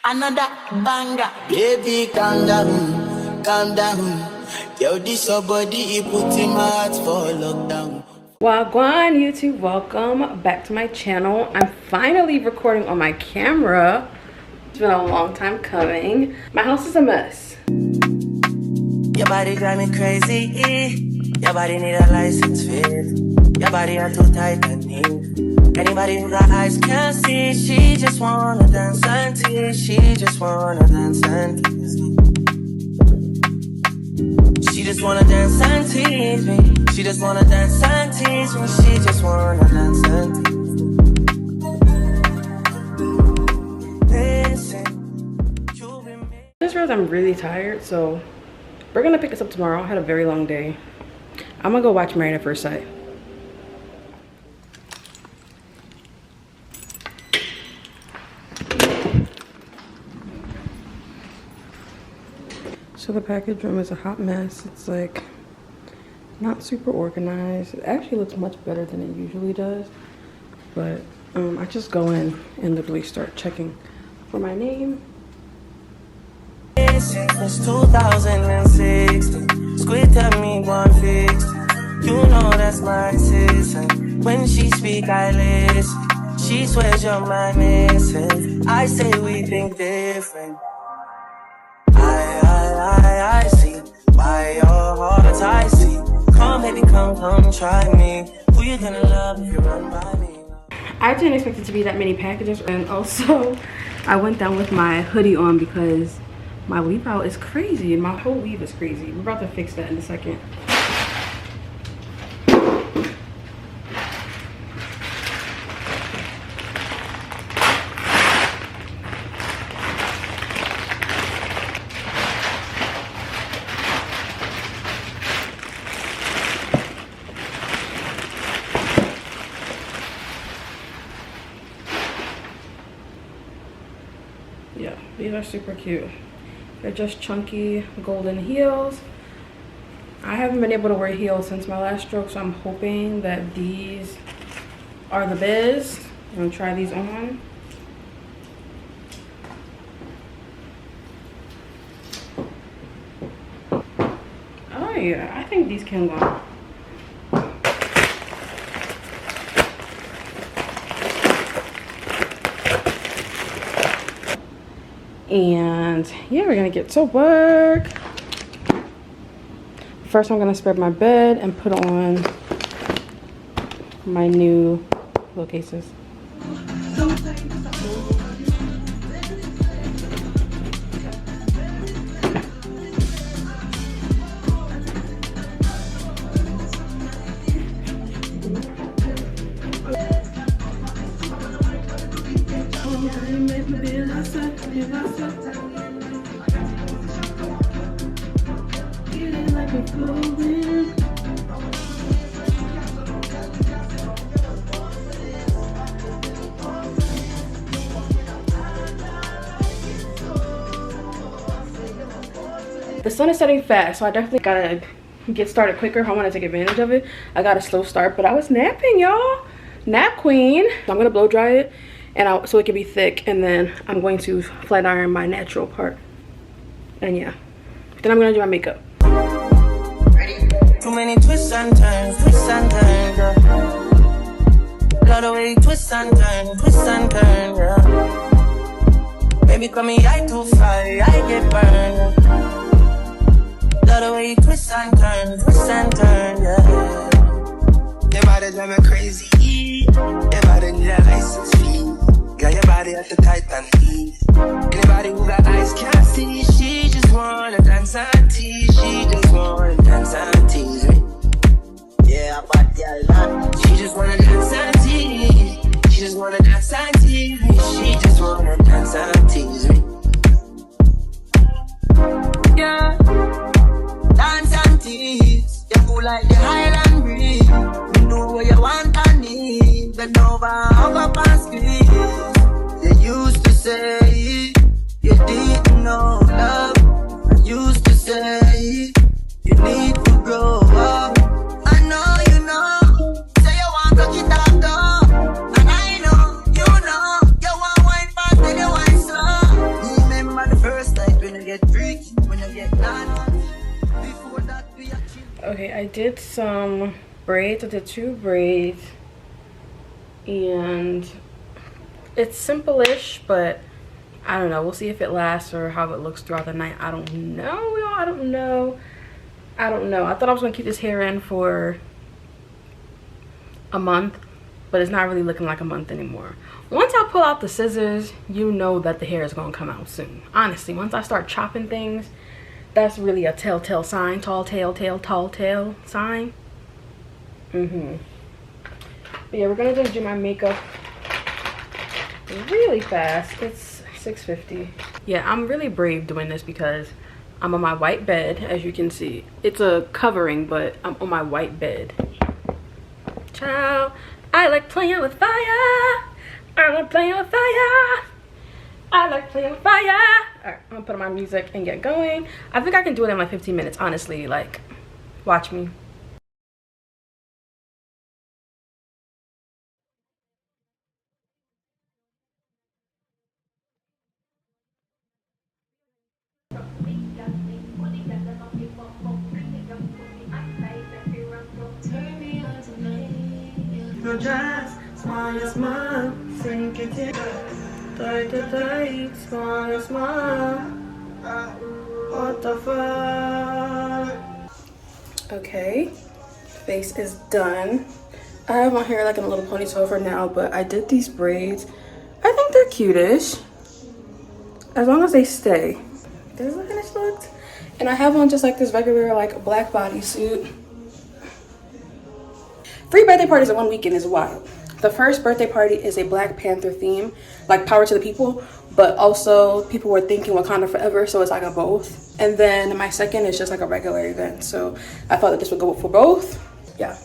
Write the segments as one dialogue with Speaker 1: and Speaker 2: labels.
Speaker 1: Another banger. Baby, calm down, calm down. Yo, this your body, it put in my heart for lockdown.
Speaker 2: Gwaan YouTube, welcome back to my channel. I'm finally recording on my camera. It's been a long time coming. My house is a mess.
Speaker 3: Your body drive me crazy. Your body need a license fit. Your body are too tight and neat. Anybody who got eyes can't see. She just wanna dance and tease. She just wanna dance and tease me. She just wanna dance and tease me. She just wanna dance and tease me. She just wanna dance and tease me.
Speaker 2: I just realized I'm really tired, so we're gonna pick this up tomorrow. I had a very long day. I'm gonna go watch Married at First Sight. So the package room is a hot mess. It's like not super organized. It actually looks much better than it usually does. But I just go in and literally start checking for my name.
Speaker 3: It's 2016. Squid tell me one fix. You know that's my sister. When she speak, I listen. She swears you're my missing. I say we think different. I see why your heart's I see. Come baby, come try me. Who you gonna love if you run by me?
Speaker 2: I didn't expect it to be that many packages, and also I went down with my hoodie on because my weave out is crazy. My whole weave is crazy. We're about to fix that in a second. Yeah, these are super cute. They're just chunky golden heels. I haven't been able to wear heels since my last stroke, so I'm hoping that these are the biz. I'm gonna try these on. Oh yeah, I think these can go. And yeah, we're gonna get to work. First, I'm gonna spread my bed and put on my new pillowcases. The sun is setting fast, so I definitely gotta get started quicker if I want to take advantage of it. I got a slow start, but I was napping, y'all. Nap queen. So I'm gonna blow dry it and so it can be thick, and then I'm going to flat iron my natural part. And yeah, then I'm gonna do my makeup.
Speaker 3: Too many twists and turns, yeah. Love the way you twist and turn, yeah. Baby, call me eye to fly, I get burned. Love the way you twist and turn, yeah. Your body drive me crazy. Your body need a license fee. Got your body at the tight and ease. Anybody who got eyes can't see. She just wanna dance and tease. She just wanna dance and tease me. Yeah, but yeah, she just wanna dance and tease. She just wanna dance and tease me. She just wanna dance and tease me. Yeah, dance and tease. You cool like the Highland breeze. You know what you want and need. Bend over, hug up and squeeze. You used to say you didn't know love.
Speaker 2: I did some braids. I did 2 braids. And it's simple-ish, but I don't know. We'll see if it lasts or how it looks throughout the night. I don't know, y'all. I don't know. I thought I was going to keep this hair in for a month, but it's not really looking like a month anymore. Once I pull out the scissors, you know that the hair is going to come out soon. Honestly, once I start chopping things, that's really a telltale sign. Tall tale sign. But yeah, we're going to just do my makeup really fast. It's 6:50. Yeah, I'm really brave doing this because I'm on my white bed, as you can see. It's a covering, but I'm on my white bed. Ciao. I like playing with fire. I like playing with fire. I like playing with fire. All right, I'm gonna put on my music and get going. I think I can do it in like 15 minutes, honestly. Like, watch me. Smile, smile, sink it in. Tight, smile, smile. What the fuck? Okay, face is done. I have my hair like in a little ponytail for now, but I did these braids. I think they're cute-ish, as long as they stay. They're looking as looked. And I have on just like this regular like black bodysuit. 3 birthday parties in 1 weekend is wild. The first birthday party is a Black Panther theme, like Power to the People, but also people were thinking Wakanda Forever, so it's like a both. And then my second is just like a regular event, so I thought that this would go for both. Yeah.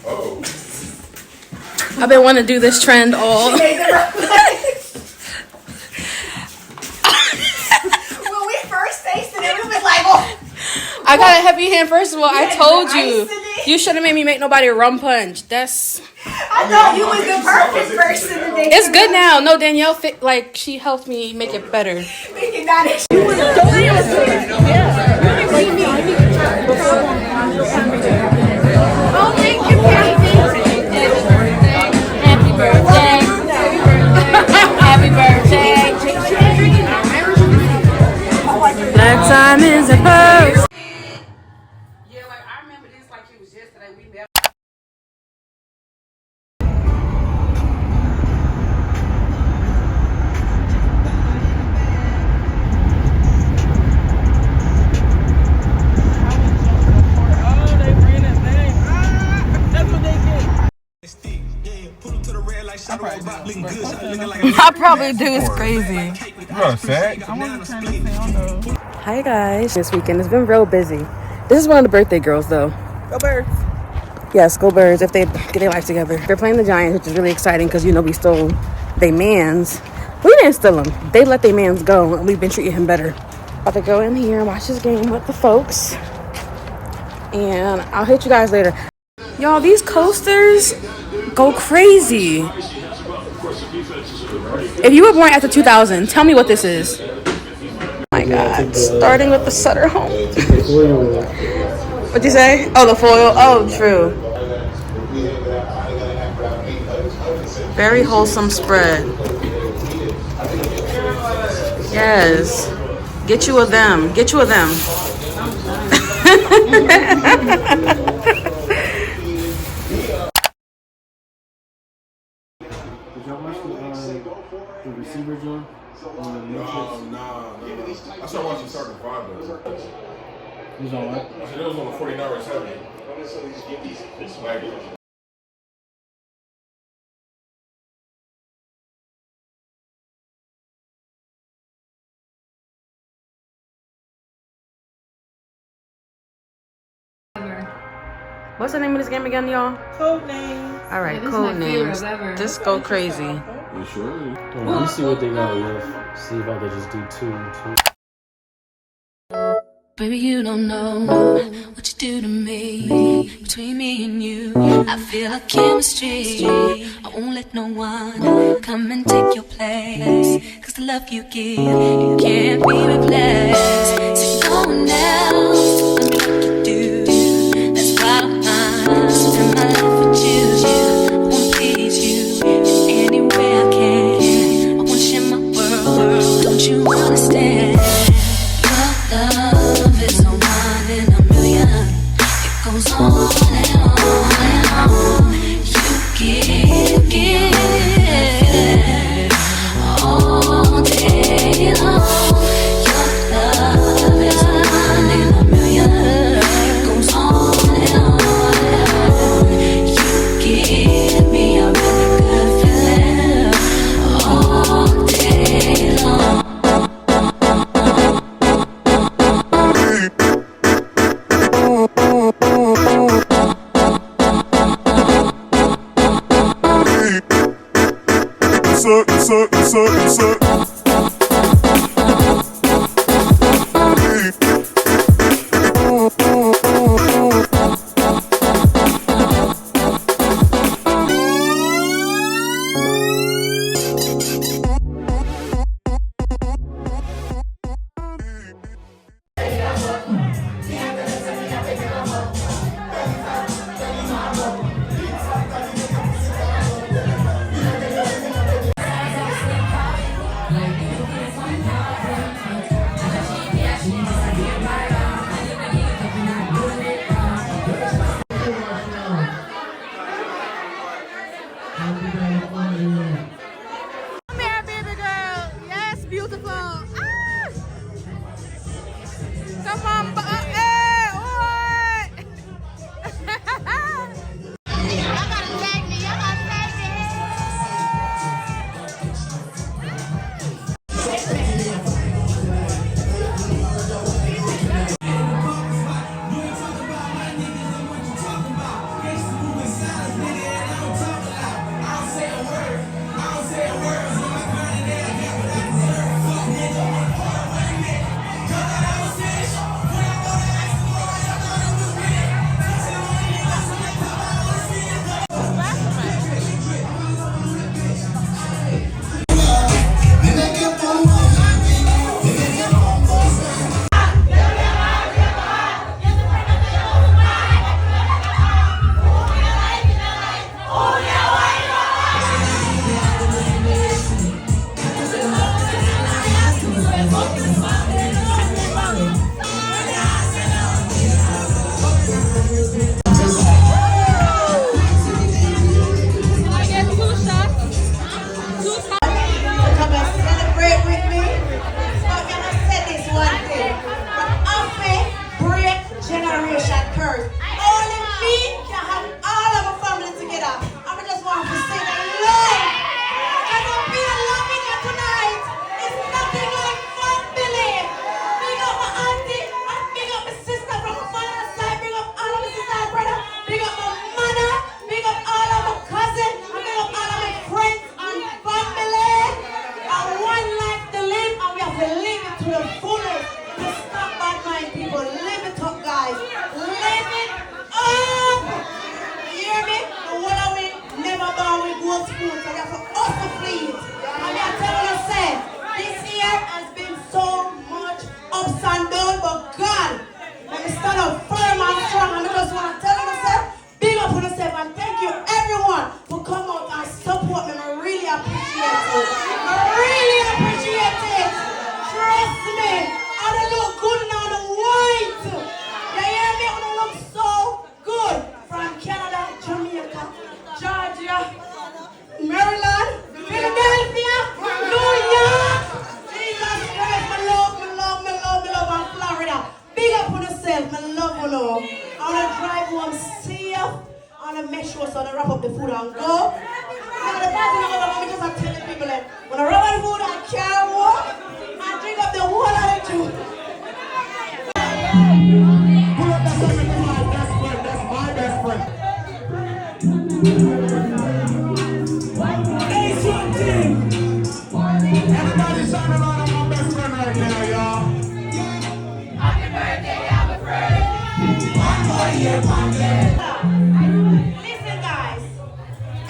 Speaker 4: Oh.
Speaker 2: I've been wanting to do this trend all.
Speaker 5: When we first tasted it, we was like, oh.
Speaker 2: I got a heavy hand. First of all, I told
Speaker 5: ice
Speaker 2: you.
Speaker 5: in it.
Speaker 2: You shouldn't make me make nobody rum punch. That's.
Speaker 5: I thought you was the perfect person to make
Speaker 2: It's good now. No, Danielle, like she helped me make it better.
Speaker 5: Make it not an
Speaker 2: Oh, thank you, Kathy. Happy birthday. Happy birthday. Black diamonds and pearls.
Speaker 6: Yeah, like I remember this like it was yesterday. We met.
Speaker 2: I probably do. It's crazy.
Speaker 4: You got a sack?
Speaker 2: Hi guys. This weekend has been real busy. This is one of the birthday girls though.
Speaker 6: Go Birds.
Speaker 2: Yes, go Birds if they get their life together. They're playing the Giants, which is really exciting because you know we stole they mans. We didn't steal them. They let their mans go and we've been treating him better. About to go in here and watch this game with the folks. And I'll hit you guys later. Y'all, these coasters go crazy. If you were born after 2000, tell me what this is. Oh my God. Starting with the Sutter home. What'd you say? Oh, the foil. Oh, true. Very wholesome spread. Yes. Get you a them. Get you a them.
Speaker 7: Did y'all watch the Receiver joint on Netflix?
Speaker 4: Nah. I started watching Soccer 5 though.
Speaker 7: It was on what?
Speaker 4: I said it was on the 49ers heavy. Like,
Speaker 2: What's the name of this game again, y'all?
Speaker 6: Codenames.
Speaker 2: All right, code names. This go crazy.
Speaker 7: You sure? Let me see what they got left. See if I could just do two and two.
Speaker 8: Baby, you don't know what you do to me. Between me and you, I feel like chemistry. I won't let no one come and take your place. Cause the love you give, it can't be replaced. So no one else will do like you do. That's why I spend my life with you. I wanna please you in any way I can. I wanna share my world, don't you understand? Your love is a one in a million. It goes on and on and on. You give all day long. Your love is a one in a million. It goes on and on and on. You give me a really good feeling all day long.
Speaker 9: Everybody sounding like my best friend right now, y'all. Happy birthday
Speaker 5: Listen, guys.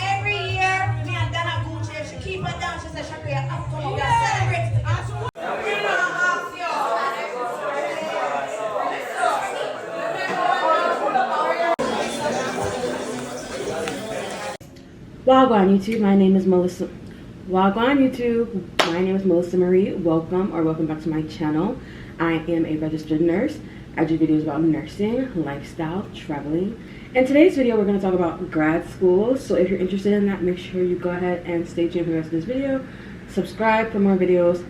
Speaker 5: Every year, me and Dana Gucci, she keep her down. She said, Shakira, I'm coming. We are celebrating.
Speaker 2: Waaaah YouTube, my name is Melissa. Waaaah YouTube, my name is MelisaMarie. Welcome back to my channel. I am a registered nurse. I do videos about nursing, lifestyle, traveling. In today's video, we're going to talk about grad school. So if you're interested in that, make sure you go ahead and stay tuned for the rest of this video. Subscribe for more videos